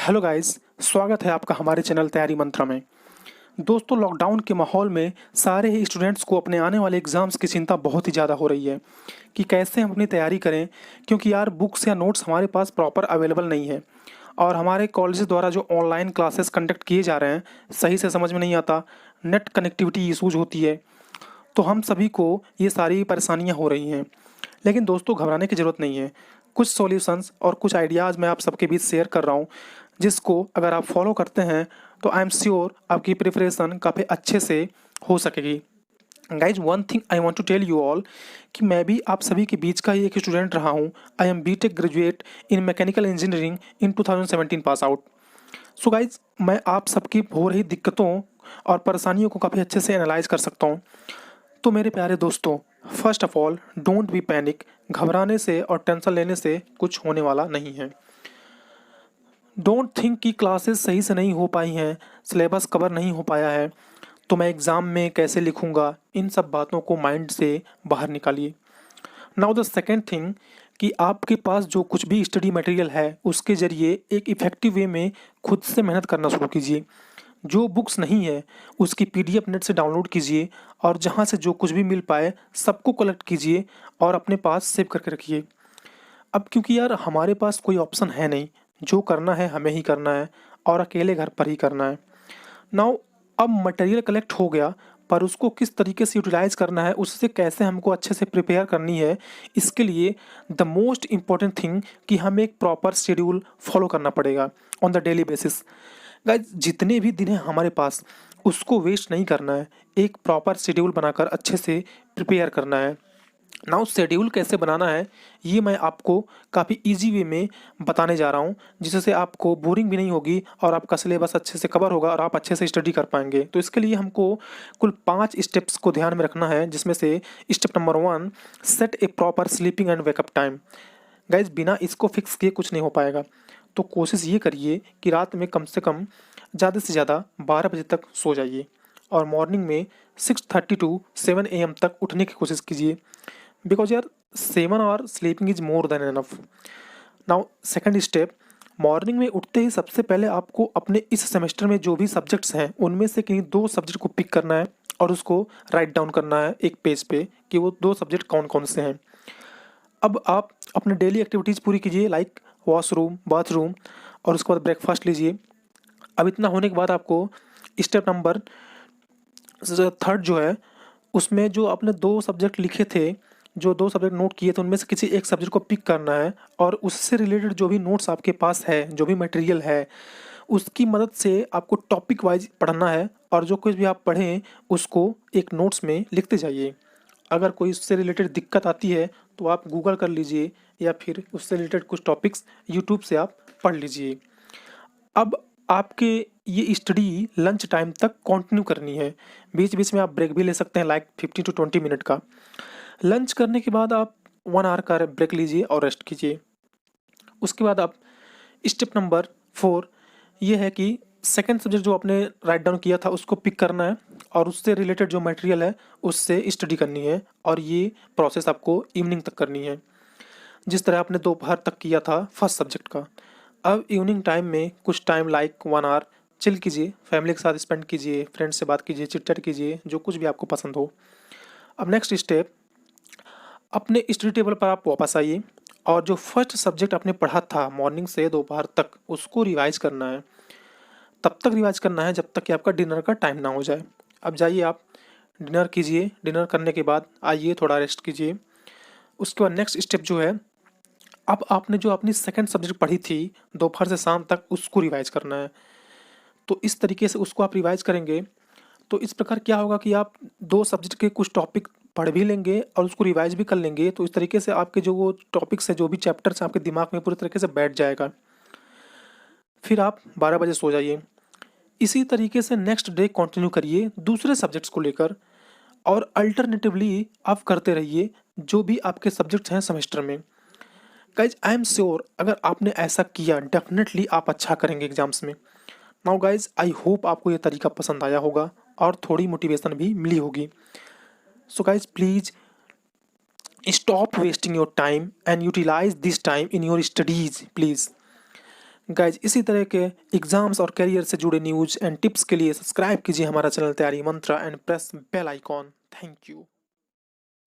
Hello guys, स्वागत है आपका हमारे चैनल तैयारी मंत्रा में। दोस्तों, लॉकडाउन के माहौल में सारे ही स्टूडेंट्स को अपने आने वाले एग्ज़ाम्स की चिंता बहुत ही ज़्यादा हो रही है कि कैसे हम अपनी तैयारी करें, क्योंकि यार बुक्स या नोट्स हमारे पास प्रॉपर अवेलेबल नहीं है और हमारे कॉलेज द्वारा जो ऑनलाइन क्लासेस कंडक्ट किए जा रहे हैं, सही से समझ में नहीं आता, नेट कनेक्टिविटी इशूज़ होती है, तो हम सभी को ये सारी परेशानियाँ हो रही हैं। लेकिन दोस्तों, घबराने की ज़रूरत नहीं है। कुछ सॉल्यूशंस और कुछ आइडियाज़ मैं आप सबके बीच शेयर कर रहा हूँ, जिसको अगर आप फॉलो करते हैं तो आई एम श्योर आपकी प्रिपरेशन काफ़ी अच्छे से हो सकेगी। Guys, one thing I want to tell you all कि मैं भी आप सभी के बीच का ही एक स्टूडेंट रहा हूँ। I am B Tech graduate in mechanical engineering in 2017 pass out. So guys, मैं आप सबकी हो रही दिक्कतों और परेशानियों को काफ़ी अच्छे से एनालाइज कर सकता हूँ। तो मेरे प्यारे दोस्तों, first of all don't be panic. घबराने से और टेंशन लेने से कुछ होने वाला नहीं है। डोंट थिंक कि क्लासेस सही से नहीं हो पाई हैं, सिलेबस कवर नहीं हो पाया है, तो मैं एग्ज़ाम में कैसे लिखूंगा। इन सब बातों को माइंड से बाहर निकालिए। नाउ द सेकेंड थिंग कि आपके पास जो कुछ भी स्टडी मटेरियल है, उसके ज़रिए एक इफ़ेक्टिव वे में खुद से मेहनत करना शुरू कीजिए। जो बुक्स नहीं है, उसकी पीडीएफ नेट से डाउनलोड कीजिए और जहाँ से जो कुछ भी मिल पाए सबको कलेक्ट कीजिए और अपने पास सेव करके रखिए। अब क्योंकि यार हमारे पास कोई ऑप्शन है नहीं, जो करना है हमें ही करना है और अकेले घर पर ही करना है। नाउ, अब मटेरियल कलेक्ट हो गया, पर उसको किस तरीके से यूटिलाइज करना है, उससे कैसे हमको अच्छे से प्रिपेयर करनी है, इसके लिए द मोस्ट इम्पॉर्टेंट थिंग कि हमें एक प्रॉपर शेड्यूल फॉलो करना पड़ेगा on the daily basis. Guys, जितने भी दिन हैं हमारे पास, उसको वेस्ट नहीं करना है। एक प्रॉपर शेड्यूल बनाकर अच्छे से प्रिपेयर करना है। नाउ, शेड्यूल कैसे बनाना है ये मैं आपको काफ़ी इजी वे में बताने जा रहा हूँ, जिससे आपको बोरिंग भी नहीं होगी और आपका सिलेबस अच्छे से कवर होगा और आप अच्छे से स्टडी कर पाएंगे। तो इसके लिए हमको कुल 5 स्टेप्स को ध्यान में रखना है, जिसमें से step number 1, set A proper sleeping and wake up time. Guys, बिना इसको फिक्स किए कुछ नहीं हो पाएगा। तो कोशिश ये करिए कि रात में कम से ज़्यादा 12 बजे तक सो जाइए और मॉर्निंग में 6:30 टू 7 AM तक उठने की कोशिश कीजिए। बिकॉज यार 7 hour sleeping is more than enough. Now, second step, morning में उठते ही सबसे पहले आपको अपने इस सेमेस्टर में जो भी सब्जेक्ट्स हैं, उनमें से किन्हीं 2 सब्जेक्ट को पिक करना है और उसको राइट डाउन करना है एक पेज पे कि वो 2 सब्जेक्ट कौन कौन से हैं। अब आप अपने डेली एक्टिविटीज़ पूरी कीजिए, लाइक वॉशरूम, बाथरूम, और उसके बाद ब्रेकफास्ट लीजिए। अब इतना होने के बाद आपको स्टेप नंबर 3 जो है, उसमें जो आपने 2 सब्जेक्ट लिखे थे, जो 2 सब्जेक्ट नोट किए थे, उनमें से किसी एक सब्जेक्ट को पिक करना है और उससे रिलेटेड जो भी नोट्स आपके पास है, जो भी मटेरियल है, उसकी मदद से आपको टॉपिक वाइज पढ़ना है और जो कुछ भी आप पढ़ें उसको एक नोट्स में लिखते जाइए। अगर कोई उससे रिलेटेड दिक्कत आती है तो आप गूगल कर लीजिए या फिर उससे रिलेटेड कुछ टॉपिक्स यूट्यूब से आप पढ़ लीजिए। अब आपके ये स्टडी लंच टाइम तक कंटिन्यू करनी है। बीच बीच में आप ब्रेक भी ले सकते हैं, लाइक 15 टू 20 मिनट का। लंच करने के बाद आप 1 आवर का ब्रेक लीजिए और रेस्ट कीजिए। उसके बाद आप स्टेप नंबर 4 ये है कि सेकंड सब्जेक्ट जो आपने राइट डाउन किया था उसको पिक करना है और उससे रिलेटेड जो मटेरियल है उससे स्टडी करनी है और ये प्रोसेस आपको इवनिंग तक करनी है, जिस तरह आपने दोपहर तक किया था फर्स्ट सब्जेक्ट का। अब इवनिंग टाइम में कुछ टाइम लाइक 1 आवर चिल कीजिए, फैमिली के साथ स्पेंड कीजिए, फ्रेंड्स से बात कीजिए, चिट चैट कीजिए, जो कुछ भी आपको पसंद हो। अब नेक्स्ट स्टेप, अपने स्टडी टेबल पर आप वापस आइए और जो फर्स्ट सब्जेक्ट आपने पढ़ा था मॉर्निंग से दोपहर तक, उसको रिवाइज करना है। तब तक रिवाइज करना है जब तक कि आपका डिनर का टाइम ना हो जाए। अब जाइए, आप डिनर कीजिए, डिनर करने के बाद आइए थोड़ा रेस्ट कीजिए। उसके बाद नेक्स्ट स्टेप जो है, अब आपने जो अपनी सेकंड सब्जेक्ट पढ़ी थी दोपहर से शाम तक, उसको रिवाइज करना है। तो इस तरीके से उसको आप रिवाइज करेंगे तो इस प्रकार क्या होगा कि आप 2 सब्जेक्ट के कुछ टॉपिक पढ़ भी लेंगे और उसको रिवाइज भी कर लेंगे। तो इस तरीके से आपके जो वो टॉपिक्स हैं, जो भी चैप्टर्स हैं, आपके दिमाग में पूरी तरीके से बैठ जाएगा। फिर आप 12 बजे सो जाइए। इसी तरीके से नेक्स्ट डे कंटिन्यू करिए दूसरे सब्जेक्ट्स को लेकर और अल्टरनेटिवली आप करते रहिए जो भी आपके सब्जेक्ट्स हैं सेमेस्टर में। गाइज, आई एम श्योर अगर आपने ऐसा किया डेफिनेटली आप अच्छा करेंगे एग्जाम्स में। नाउ गाइज, आई होप आपको ये तरीका पसंद आया होगा और थोड़ी मोटिवेशन भी मिली होगी। So guys, please stop wasting your time and utilize this time in your studies, please. Guys इसी तरह के एग्जाम्स और करियर से जुड़े न्यूज़ एंड टिप्स के लिए सब्सक्राइब कीजिए हमारा channel Taiyari Mantra and press bell icon. Thank you.